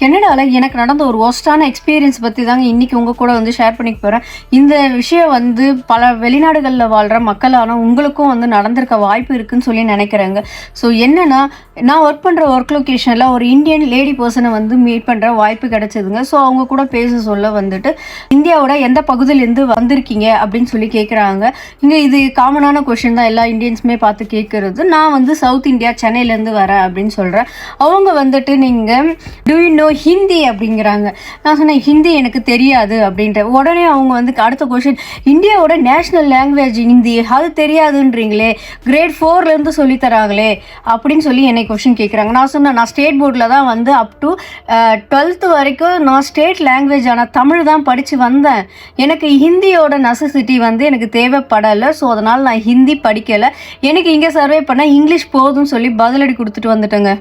கனடாவில் எனக்கு நடந்த ஒரு ஒஸ்டான எக்ஸ்பீரியன்ஸ் பற்றி தாங்க இன்றைக்கி உங்கள் கூட வந்து ஷேர் பண்ணிக்க போகிறேன். இந்த விஷயம் வந்து பல வெளிநாடுகளில் வாழ்கிற மக்களான உங்களுக்கும் வந்து நடந்திருக்க வாய்ப்பு இருக்குதுன்னு சொல்லி நினைக்கிறேங்க. ஸோ என்னென்னா, நான் ஒர்க் பண்ணுற ஒர்க் லொக்கேஷனில் ஒரு இந்தியன் லேடி பர்சனை வந்து மீட் பண்ணுற வாய்ப்பு கிடச்சிதுங்க. ஸோ அவங்க கூட பேச சொல்ல வந்துட்டு இந்தியாவோட எந்த பகுதியிலேருந்து வந்திருக்கீங்க அப்படின்னு சொல்லி கேட்குறாங்க. இங்கே இது காமனான கொஷின் தான், எல்லா இந்தியன்ஸுமே பார்த்து கேட்குறது. நான் வந்து சவுத் இந்தியா சென்னையிலேருந்து வரேன் அப்படின்னு சொல்கிறேன். அவங்க வந்துட்டு நீங்கள் டூ யூ நோ ஹிந்தி அப்படிங்கிறாங்க. நான் சொன்னேன் ஹிந்தி எனக்கு தெரியாது அப்படின்ற. உடனே அவங்க வந்து அடுத்த கொஷின், இந்தியாவோட நேஷ்னல் லாங்குவேஜ் ஹிந்தி, அது தெரியாதுன்றீங்களே, கிரேட் 4லேருந்து சொல்லித்தராங்களே அப்படின்னு சொல்லி என்னை கொஷின் கேட்குறாங்க. நான் சொன்னேன், நான் ஸ்டேட் போர்டில் தான் வந்து அப் டு 12th வரைக்கும் நான் ஸ்டேட் லாங்குவேஜ் ஆனால் தமிழ் தான் படித்து வந்தேன். எனக்கு ஹிந்தியோட நெசசிட்டி வந்து எனக்கு தேவைப்படலை. ஸோ அதனால் நான் ஹிந்தி படிக்கலை. எனக்கு இங்கே சர்வே பண்ணால் இங்கிலீஷ் போதும்னு சொல்லி பதிலடி கொடுத்துட்டு வந்துட்டேங்க.